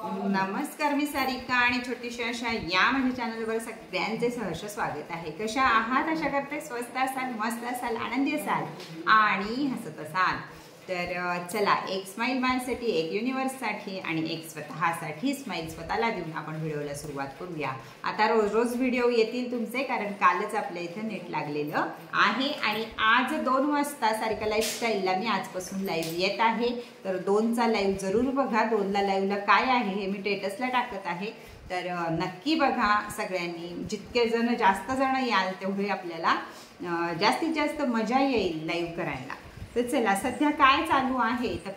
नमस्कार, मी सारिका आणि छोटीशी अशा या माझ्या चॅनलवर सगळ्यांचे सहर्ष स्वागत आहे। कशा आहात? आशा करते स्वस्त असाल, मस्त असाल, आनंदी असाल आणि हसत असाल। तर चला, एक स्माइल माझ्यासाठी, एक युनिवर्ससाठी आणि एक स्वतःसाठी स्माइल स्वतःला देऊन आपण व्हिडिओला सुरुवात करूया। आता रोज रोज व्हिडिओ येतील तुमचे, कारण कालच आपल्या इथे नेट लागलेलं आहे आणि आज 2 वाजता सारिका लाईफस्टाईलला मी आजपासून लाईव्ह येत आहे। तर 2चा लाईव्ह जरूर बघा। 2ला लाईव्हला काय आहे हे मी स्टेटसला टाकत आहे, तर नक्की बघा सगळ्यांनी। जितके जण जास्त जण याल तेवढे आपल्याला जास्तीत जास्त मजा येईल लाईव्ह करायला। तर चला, सध्या काय चालू आहे तर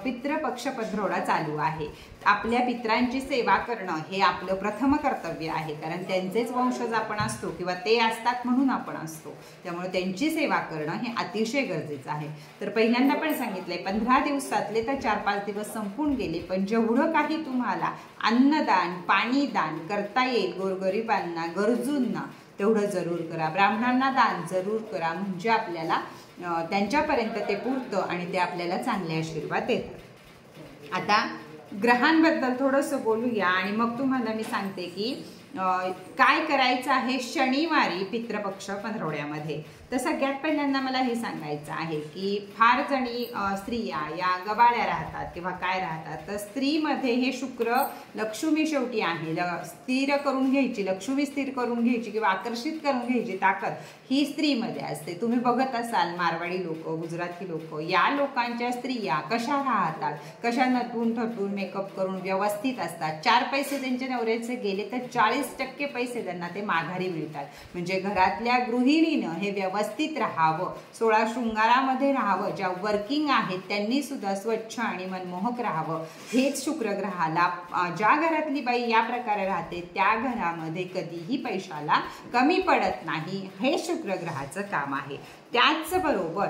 पितृपक्ष पंधरवडा चालू आहे। आपल्या पितरांची सेवा करणं हे आपलं प्रथम कर्तव्य आहे, कारण त्यांचेच वंशज आपण असतो किंवा ते असतात म्हणून आपण असतो। त्यामुळे त्यांची सेवा करणं हे अतिशय गरजेचं आहे। तर पहिल्यांदा पण सांगितलंय, 15 दिवसातले तर 4-5 दिवस संपून गेले, पण जेवढं काही तुम्हाला अन्नदान, पाणीदान करता येईल गोरगरिबांना, गरजूंना, तेवढं जरूर करा। ब्राह्मणांना दान जरूर करा, म्हणजे आपल्याला त्यांच्यापर्यंत ते पुरतं आणि ते आपल्याला चांगले आशीर्वाद देतात। आता ग्रहांबद्दल थोडंसं बोलूया आणि मग तुम्हाला मी सांगते की काय करायचं आहे शनिवारी पितृपक्ष पंधरवड्यामध्ये। तर सगळ्यात पहिल्यांदा मला हे सांगायचं आहे की फार जणी स्त्रिया या गबाळ्या राहतात किंवा काय राहतात, तर स्त्रीमध्ये हे शुक्र लक्ष्मी शेवटी आहे। स्थिर करून घ्यायची, लक्ष्मी स्थिर करून घ्यायची किंवा आकर्षित करून घ्यायची ताकद ही स्त्रीमध्ये असते। तुम्ही बघत असाल मारवाडी लोक, गुजराती लोक, या लोकांच्या स्त्रिया कशा राहतात, कशा नटून थटून मेकअप करून व्यवस्थित असतात। 4 पैसे त्यांच्या नवऱ्याचे गेले तर 40% पैसे त्यांना ते माघारी मिळतात। म्हणजे घरातल्या गृहिणीनं हे व्यवस्थित राहावं, 16 शृंगारामध्ये राहावं। ज्या वर्किंग आहेत त्यांनी सुद्धा स्वच्छ आणि मनमोहक राहावं। हेच शुक्रग्रहाला, ज्या घरातली बाई या प्रकारे राहते त्या घरामध्ये कधीही पैशाला कमी पडत नाही, हे शुक्रग्रहाचं काम आहे। त्याचबरोबर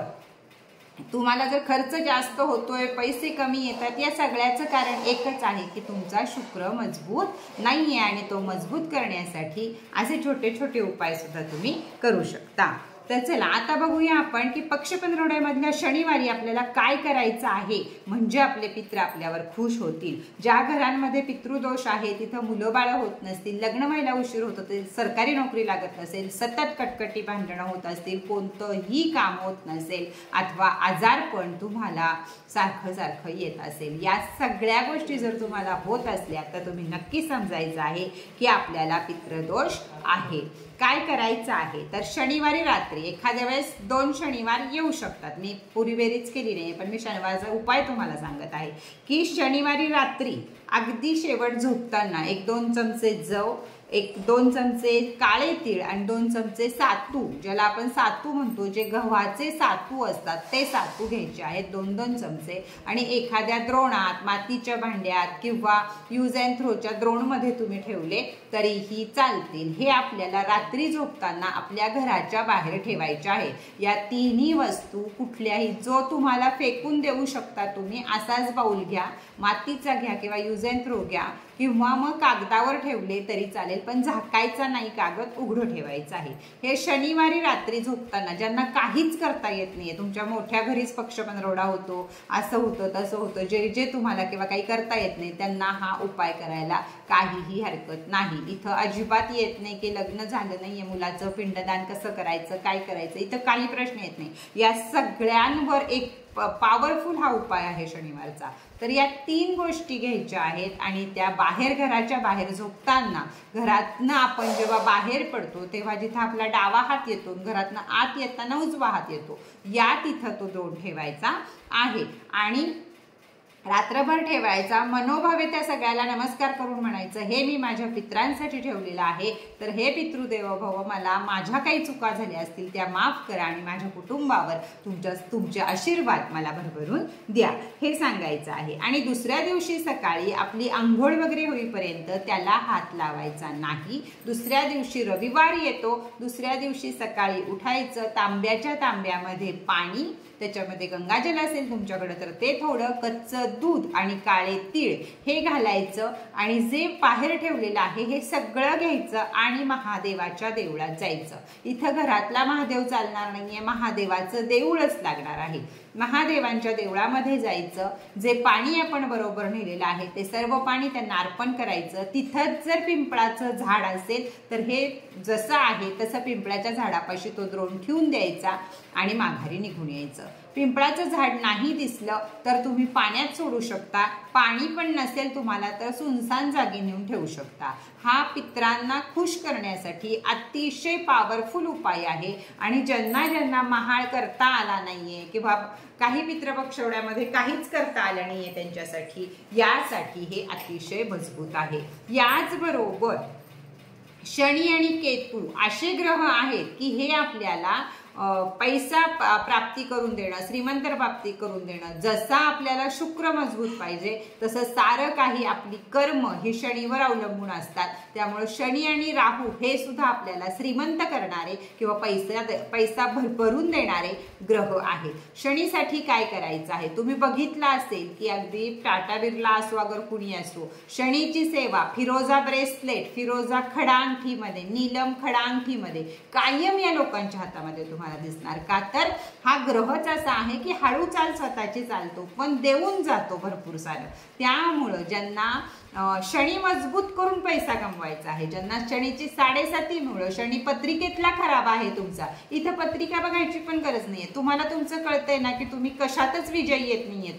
तुम्हाला जर खर्च जास्त होतोय, पैसे कमी येतात, या सगळ्याचं कारण एकच आहे की तुमचा शुक्र मजबूत नाहीये आणि तो मजबूत करण्यासाठी असे छोटे छोटे उपाय सुद्धा तुम्ही करू शकता। तर चला, आता बघूया आपण की पक्ष पंधरवड्यामधल्या शनिवारी आपल्याला काय करायचं आहे म्हणजे आपले पित्र आपल्यावर खुश होतील। ज्या घरांमध्ये पितृदोष आहे, तिथं मुलं बाळ होत नसतील, लग्न व्हायला उशीर होत असेल, सरकारी नोकरी लागत नसेल, सतत कटकटी भांडणं होत असतील, कोणतंही काम होत नसेल, अथवा आजारपण तुम्हाला सारखं सारखं येत असेल, या सगळ्या गोष्टी जर तुम्हाला होत असल्या तर तुम्ही नक्की समजायचं आहे की आपल्याला पितृदोष आहे। काय करायचं आहे तर शनिवारी रात्री, एखाद्या वेळेस 2 शनिवार येऊ शकतात, मी पुरी बेरीज केली नाही, पण मी शनिवारचा उपाय तुम्हाला सांगत आहे की शनिवारी रात्री अगदी शेवट झोपताना 1-2 चमचे जव, 1-2 चमचे काळे तीळ आणि 2 चमचे सातू, ज्याला आपण सातू म्हणतो, जे गव्हाचे सातू असतात ते सातू घ्यायचे आहेत 2-2 चमचे, आणि एखाद्या द्रोणात, मातीच्या भांड्यात किंवा यूज अँड थ्रोच्या द्रोणमध्ये तुम्ही ठेवले तरीही चालतील। हे आपल्याला रात्री झोपताना आपल्या घराच्या बाहेर ठेवायचे आहे। या तिन्ही वस्तू कुठल्याही, जो तुम्हाला फेकून देऊ शकता तुम्ही असाच बाउल घ्या, मातीचा घ्या किंवा यूज अँड थ्रो घ्या, किंवा मग कागदावर ठेवले तरी चालेल, पण झाकायचा नाही, कागद उघडं ठेवायचं आहे। हे शनिवारी रात्री झोपताना, ज्यांना काहीच करता येत नाहीये, तुमच्या मोठ्या घरीच पक्ष पंधरवडा होतो, असं होतं तसं होतं, जे तुम्हाला किंवा काही करता येत नाही त्यांना हा उपाय करायला काहीही हरकत नाही। इथं अजिबात येत नाही की लग्न झालं नाहीये मुलाचं, पिंडदान कसं करायचं, काय करायचं, इथं काही प्रश्न येत नाही। या सगळ्यांवर एक पॉवरफुल हा उपाय आहे शनिवारचा। तर या 3 गोष्टी घ्यायच्या आहेत आणि त्या बाहेर, घराच्या बाहेर झोपताना, घरातनं आपण जेव्हा बाहेर पडतो तेव्हा जिथं आपला डावा हात येतो, घरातनं आत येताना उजवा हात येतो, या तिथं तो द्रोण ठेवायचा आहे आणि रात्रभर ठेवायचा। मनोभावे त्या सगळ्याला नमस्कार करून म्हणायचं, हे मी माझ्या पित्रांसाठी ठेवलेलं आहे, तर हे पितृदेव भव, मला माझ्या काही चुका झाल्या असतील त्या माफ करा आणि माझ्या कुटुंबावर तुमचे आशीर्वाद मला भरभरून द्या, हे सांगायचं आहे। आणि दुसऱ्या दिवशी सकाळी आपली आंघोळ वगैरे होईपर्यंत त्याला हात लावायचा नाही। दुसऱ्या दिवशी रविवार येतो, दुसऱ्या दिवशी सकाळी उठायचं, तांब्याच्या तांब्यामध्ये पाणी, त्याच्यामध्ये गंगाजल असेल तुमच्याकडे तर ते थोडं, कच्चं दूध आणि काळे तीळ हे घालायचं आणि जे बाहेर ठेवलेलं आहे हे सगळं घ्यायचं आणि महादेवाच्या देवळात जायचं। इथं घरातला महादेव चालणार नाहीये, महादेवाचं देऊळच लागणार आहे। महादेवांच्या देवळामध्ये जायचं, जे पाणी आपण बरोबर नेलेलं आहे ते सर्व पाणी त्यांना अर्पण करायचं। तिथंच जर पिंपळाचं झाड असेल तर हे जसं आहे तसं पिंपळाच्या झाडापाशी तो द्रोण ठेवून द्यायचा आणि माघारी निघून यायचं। पिंपळाचं झाड नाही दिसलं तर तुम्ही पाण्यात सोडू शकता, पाणी पण नसेल तुम्हाला तर सुनसान जागी नेऊन ठेवू शकता। हा पित्रांना खुश करण्यासाठी अतिशय पॉवरफुल उपाय आहे आणि ज्यांना ज्यांना महाळ करता आला नाहीये किंवा काही पितृपक्षवड्यामध्ये काहीच करता आलं नाहीये त्यांच्यासाठी यासाठी हे अतिशय मजबूत आहे। याचबरोबर शनी आणि केतू असे ग्रह आहेत की हे आपल्याला पैसा प्राप्ती करून देणं, श्रीमंत प्राप्ती करून देणं। जसा आपल्याला शुक्र मजबूत पाहिजे तसं सारं काही आपली कर्म ही शनीवर अवलंबून असतात। त्यामुळे शनी आणि राहू हे सुद्धा आपल्याला श्रीमंत करणारे किंवा पैसा भरभरून देणारे ग्रह आहेत। शनीसाठी काय करायचं आहे तुम्ही बघितलं असेल की अगदी टाटा बिर्ला असो अगर कुणी असो, शनीची सेवा फिरोजा ब्रेसलेट, फिरोजा खडा अंगठीमध्ये, नीलम खडा अंगठीमध्ये कायम या लोकांच्या हातामध्ये तुम्हाला दिसणार। का तर हा ग्रहच असा आहे की हळू चाल स्वतःची चालतो पण देऊन जातो भरपूर सारं। त्यामुळं ज्यांना शनी मजबूत करून पैसा कमवायचा आहे, ज्यांना शनीची 7.5 मुळे शनी पत्रिकेतला खराब आहे तुमचा, इथं पत्रिका बघायची पण गरज नाहीये। तुम्हाला तुमचं कळतंय ना की तुम्ही कशातच विजय येत नाहीये।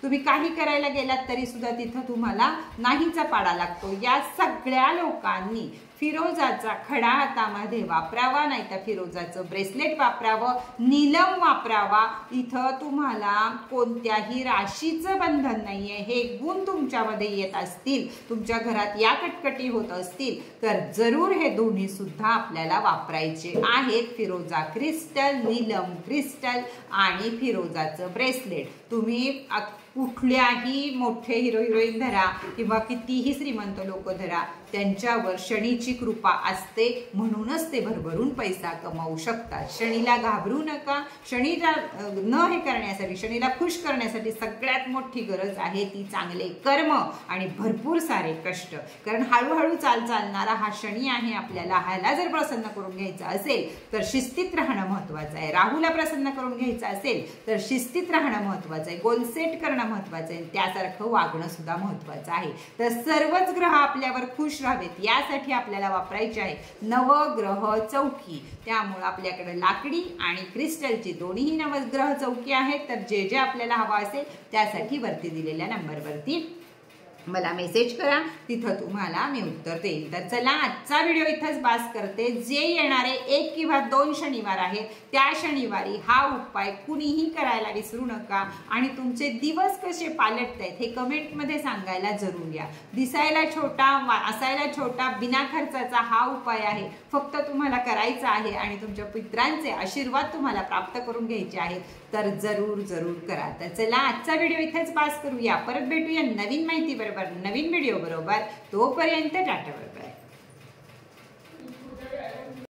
तुम्ही काही करायला गेलात तरी सुद्धा तिथं तुम्हाला नाहीचा पाडा लागतो। या सगळ्या लोकांनी फिरोजाचा खडा हातामध्ये वापरावा, नाही तर फिरोजाचं ब्रेसलेट वापरावं, नीलम वापरावा। इथं तुम्हाला कोणत्याही राशीचं बंधन नाहीये। हे गुण तुमच्यामध्ये येत असतील, तुमच्या घरात या कटकटी होत असतील तर जरूर हे दोन्ही सुद्धा आपल्याला वापरायचे आहेत। फिरोजा क्रिस्टल, नीलम क्रिस्टल आणि फिरोजाचं ब्रेसलेट। तुम्ही कुठल्याही मोठे हिरो हिरोईन धरा किंवा कितीही श्रीमंत लोक धरा, त्यांच्यावर शनीची कृपा असते म्हणूनच ते भरभरून पैसा कमावू शकतात। शनीला घाबरू नका। शनीला न हे करण्यासाठी, शनीला खुश करण्यासाठी सगळ्यात मोठी गरज आहे ती चांगले कर्म आणि भरपूर सारे कष्ट। कारण हळूहळू चालणारा हा शनी आहे आपल्याला, ह्याला जर प्रसन्न करून घ्यायचं असेल तर शिस्तीत राहणं महत्वाचं आहे। राहूला प्रसन्न करून घ्यायचं असेल तर शिस्तीत राहणं महत्वाचं आहे, गोल सेट करणं महत्वाचं आहे, त्यासारखं वागणं सुद्धा महत्वाचं आहे। तर सर्वच ग्रह आपल्यावर खुश राहावेत यासाठी आपल्याला वापरायचे आहे नवग्रह चौकी। त्यामुळे आपल्याकडे लाकडी आणि क्रिस्टलची दोन्ही नवग्रह चौकी आहेत। तर जे जे आपल्याला हवा असेल त्यासाठी वरती दिलेल्या नंबरवरती मला मेसेज करा, तिथं तुम्हाला मी उत्तर देईल। तर चला आजचा व्हिडिओ इथंच बास करते। जे येणारे 1 किंवा 2 शनिवार आहेत त्या शनिवारी हा उपाय कुणीही करायला विसरू नका आणि तुमचे दिवस कसे पालटतायत हे कमेंटमध्ये सांगायला जरूर या। दिसायला छोटा, असायला छोटा, बिना खर्चाचा हा उपाय आहे। फक्त तुम्हाला करायचा आहे आणि तुमच्या पितरांचे आशीर्वाद तुम्हाला प्राप्त करून घ्यायचे आहेत तर जरूर जरूर करा। तर चला आजचा व्हिडिओ इथेच पास करूया। परत भेटूया नवीन माहिती बरोबर, नवीन व्हिडिओ बरोबर। तोपर्यंत टाटा बाय बाय।